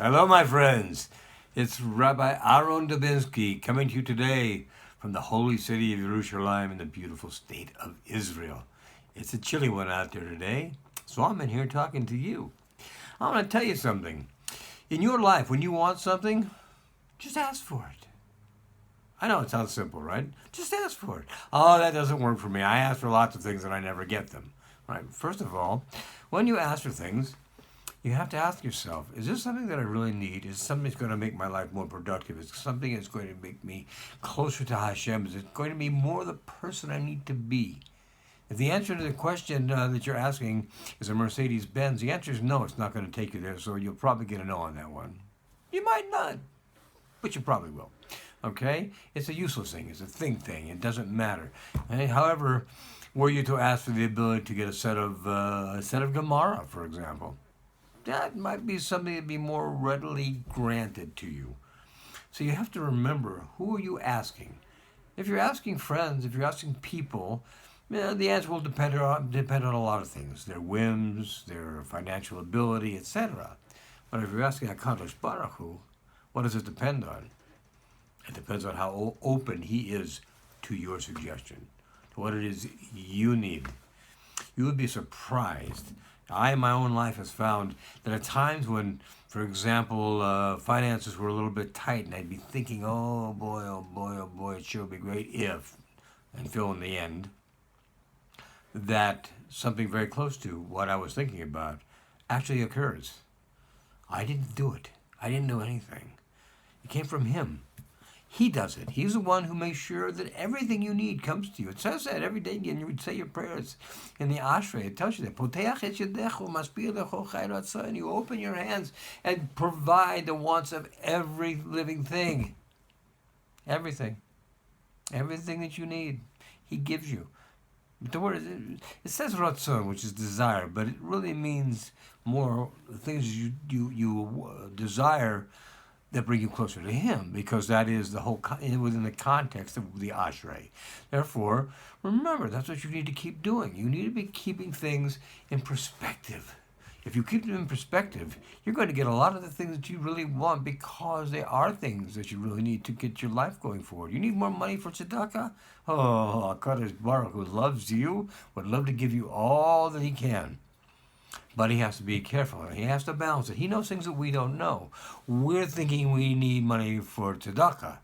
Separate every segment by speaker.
Speaker 1: Hello, my friends. It's Rabbi Aharon Dobinsky coming to you today from the holy city of Jerusalem in the beautiful state of Israel. It's a chilly one out there today, so I'm in here talking to you. I want to tell you something. In your life, when you want something, just ask for it. I know it sounds simple, right? Just ask for it. Oh, that doesn't work for me. I ask for lots of things and I never get them. Right? First of all, when you ask for things, you have to ask yourself, is this something that I really need? Is it something that's going to make my life more productive? Is it something that's going to make me closer to Hashem? Is it going to be more the person I need to be? If the answer to the question that you're asking is a Mercedes-Benz, the answer is no, it's not going to take you there, so you'll probably get a no on that one. You might not, but you probably will. Okay? It's a useless thing. It's a thing. It doesn't matter. Okay? However, were you to ask for the ability to get a set of Gemara, for example, that might be something that'd be more readily granted to you. So you have to remember, who are you asking? If you're asking friends, if you're asking people, the answer will depend on a lot of things. Their whims, their financial ability, etc. But if you're asking HaKadosh Baruch Hu, what does it depend on? It depends on how open he is to your suggestion, to what it is you need. You would be surprised. I, in my own life, has found that at times when, for example, finances were a little bit tight, and I'd be thinking, oh boy, it sure would be great if, and fill in the end, that something very close to what I was thinking about actually occurs. I didn't do it. I didn't do anything. It came from him. He does it. He's the one who makes sure that everything you need comes to you. It says that every day again. You would say your prayers in the Ashrei. It tells you that. And you open your hands and provide the wants of every living thing. Everything. Everything that you need, he gives you. The word, it says ratzon, which is desire, but it really means more things you desire that bring you closer to him, because that is the whole within the context of the Ashrei. Therefore, remember, that's what you need to keep doing. You need to be keeping things in perspective. If you keep them in perspective, you're going to get a lot of the things that you really want, because they are things that you really need to get your life going forward. You need more money for tzedakah? Oh, HaKadosh Baruch Hu loves you, would love to give you all that he can. But he has to be careful. He has to balance it. He knows things that we don't know. We're thinking we need money for tzedakah.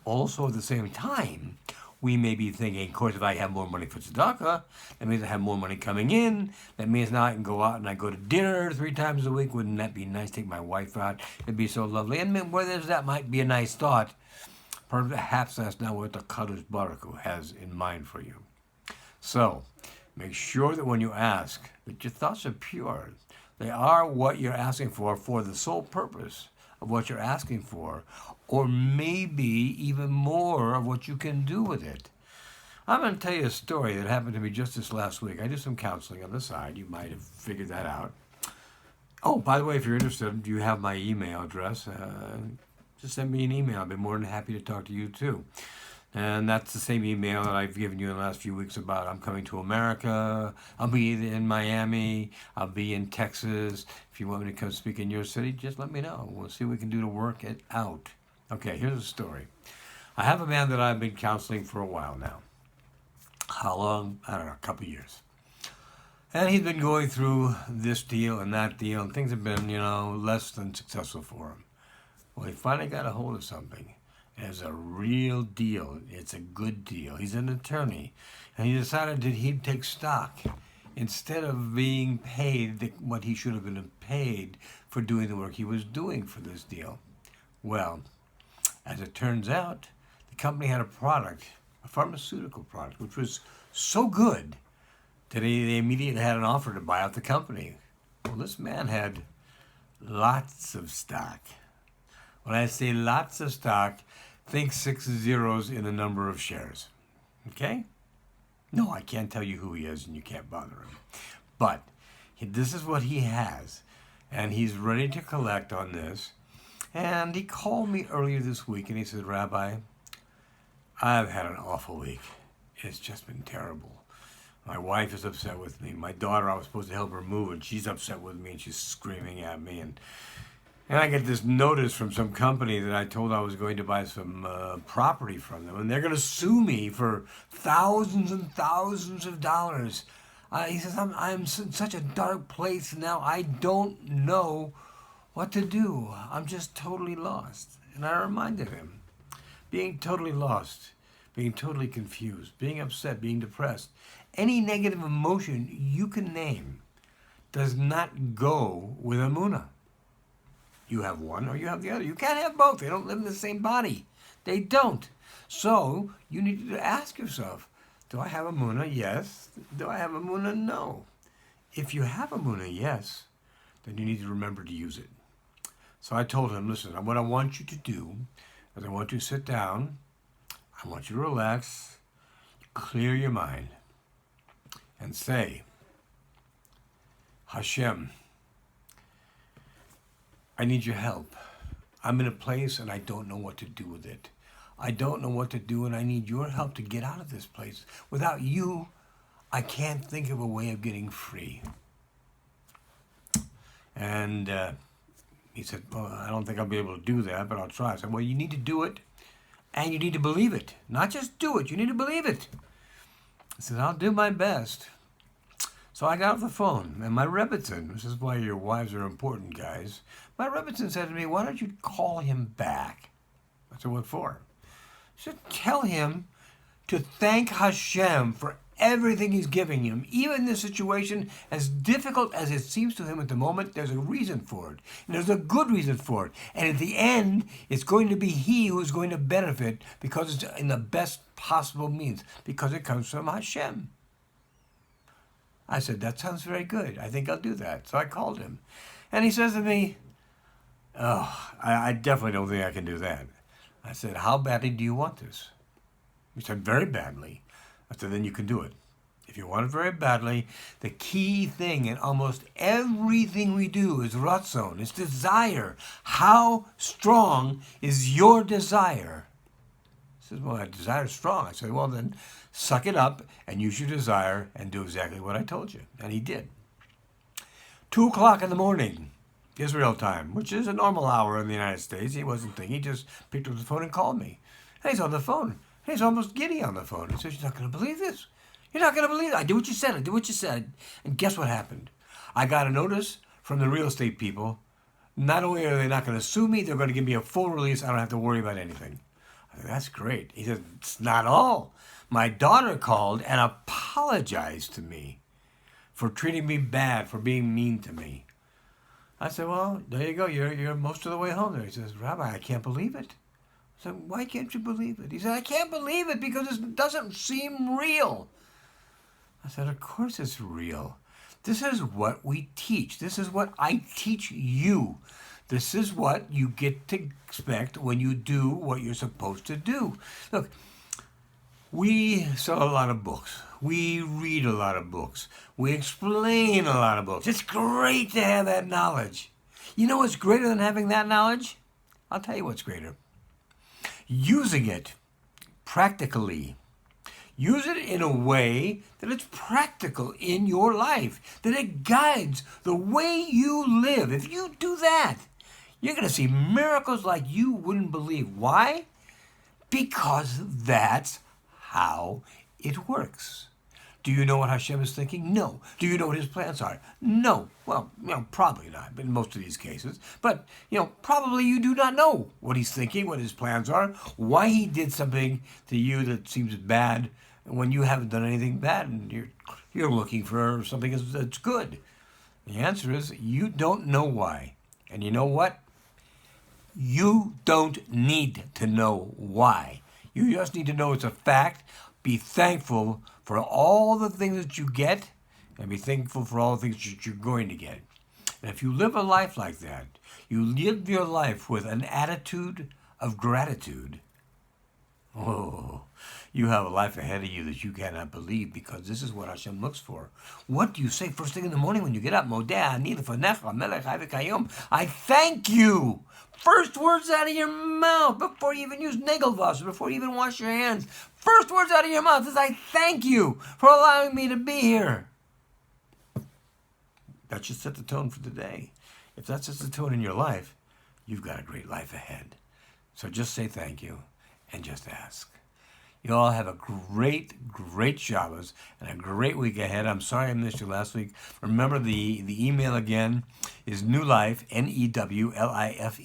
Speaker 1: Also, at the same time, we may be thinking, of course, if I have more money for tzedakah, that means I have more money coming in. That means now I can go out and I go to dinner 3 times a week. Wouldn't that be nice? Take my wife out. It'd be so lovely. And whether that might be a nice thought, perhaps that's not what the Kadosh Baruch Hu has in mind for you. So, make sure that when you ask, that your thoughts are pure. They are what you're asking for the sole purpose of what you're asking for, or maybe even more of what you can do with it. I'm going to tell you a story that happened to me just this last week. I did some counseling on the side. You might have figured that out. Oh, by the way, if you're interested, you have my email address. Just send me an email. I'll be more than happy to talk to you too. And that's the same email that I've given you in the last few weeks about I'm coming to America. I'll be in Miami. I'll be in Texas. If you want me to come speak in your city, just let me know. We'll see what we can do to work it out. Okay, here's the story. I have a man that I've been counseling for a while now. How long? I don't know, a couple of years. And he's been going through this deal and that deal, and things have been, less than successful for him. Well, he finally got a hold of something. It's a real deal. It's a good deal. He's an attorney. And he decided that he'd take stock instead of being paid what he should have been paid for doing the work he was doing for this deal. Well, as it turns out, the company had a product, a pharmaceutical product, which was so good that they immediately had an offer to buy out the company. Well, this man had lots of stock. When I say lots of stock, think 6 zeros in the number of shares. Okay? No, I can't tell you who he is, and you can't bother him. But this is what he has, and he's ready to collect on this. And he called me earlier this week, and he said, Rabbi, I've had an awful week. It's just been terrible. My wife is upset with me. My daughter, I was supposed to help her move, and she's upset with me, and she's screaming at me. And I get this notice from some company that I told I was going to buy some property from them, and they're going to sue me for thousands and thousands of dollars. He says, I'm in such a dark place now, I don't know what to do. I'm just totally lost. And I reminded him, being totally lost, being totally confused, being upset, being depressed, any negative emotion you can name does not go with Emunah. You have one or you have the other. You can't have both. They don't live in the same body. They don't. So you need to ask yourself, do I have Emunah? Yes. Do I have Emunah? No. If you have Emunah, yes, then you need to remember to use it. So I told him, listen, what I want you to do is I want you to sit down. I want you to relax, clear your mind, and say, Hashem, I need your help. I'm in a place and I don't know what to do with it. I don't know what to do and I need your help to get out of this place. Without you, I can't think of a way of getting free. And he said, well, I don't think I'll be able to do that, but I'll try. I said, well, you need to do it and you need to believe it. Not just do it, you need to believe it. I said, I'll do my best. So I got off the phone, and my Rebbitzin, this is why your wives are important, guys. My Rebbitzin said to me, why don't you call him back? I said, what for? He said, tell him to thank Hashem for everything he's giving him. Even in this situation, as difficult as it seems to him at the moment, there's a reason for it. And there's a good reason for it. And at the end, it's going to be he who's going to benefit because it's in the best possible means, because it comes from Hashem. I said, that sounds very good. I think I'll do that. So I called him. And he says to me, oh, I definitely don't think I can do that. I said, how badly do you want this? He said, very badly. I said, then you can do it. If you want it very badly, the key thing in almost everything we do is ratzon, it's desire. How strong is your desire? He says, well, my desire is strong. I said, well, then suck it up and use your desire and do exactly what I told you. And he did. 2 o'clock in the morning, Israel time, which is a normal hour in the United States. He wasn't thinking. He just picked up the phone and called me. And he's on the phone. And he's almost giddy on the phone. He says, you're not going to believe this. You're not going to believe it. I did what you said. I did what you said. And guess what happened? I got a notice from the real estate people. Not only are they not going to sue me, they're going to give me a full release. I don't have to worry about anything. I said, that's great. He said, it's not all. My daughter called and apologized to me for treating me bad, for being mean to me. I said, well, there you go. You're most of the way home there. He says, Rabbi, I can't believe it. I said, why can't you believe it? He said, I can't believe it because it doesn't seem real. I said, of course it's real. This is what we teach. This is what I teach you. This is what you get to expect when you do what you're supposed to do. Look, we sell a lot of books. We read a lot of books. We explain a lot of books. It's great to have that knowledge. You know what's greater than having that knowledge? I'll tell you what's greater. Using it practically. Use it in a way that it's practical in your life, that it guides the way you live. If you do that, you're going to see miracles like you wouldn't believe. Why? Because that's how it works. Do you know what Hashem is thinking? No. Do you know what his plans are? No. Well, probably not, but in most of these cases. But, probably you do not know what he's thinking, what his plans are, why he did something to you that seems bad when you haven't done anything bad and you're looking for something that's good. The answer is you don't know why. And you know what? You don't need to know why. You just need to know it's a fact. Be thankful for all the things that you get and be thankful for all the things that you're going to get. And if you live a life like that, you live your life with an attitude of gratitude. Oh, you have a life ahead of you that you cannot believe because this is what Hashem looks for. What do you say first thing in the morning when you get up? I thank you. First words out of your mouth before you even use Nagelwasser, before you even wash your hands. First words out of your mouth is I thank you for allowing me to be here. That should set the tone for the day. If that sets the tone in your life, you've got a great life ahead. So just say thank you and just ask. You all have a great Shabbos and a great week ahead. I'm sorry I missed you last week. Remember, the email again is newlife, NEWLIFE,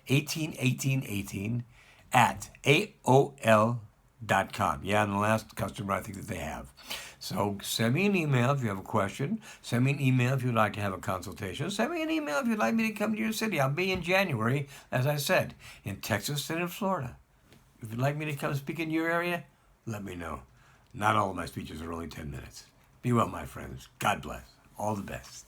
Speaker 1: 181818 at AOL.com. Yeah, and the last customer I think that they have. So send me an email if you have a question. Send me an email if you'd like to have a consultation. Send me an email if you'd like me to come to your city. I'll be in January, as I said, in Texas and in Florida. If you'd like me to come speak in your area, let me know. Not all of my speeches are only 10 minutes. Be well, my friends. God bless. All the best.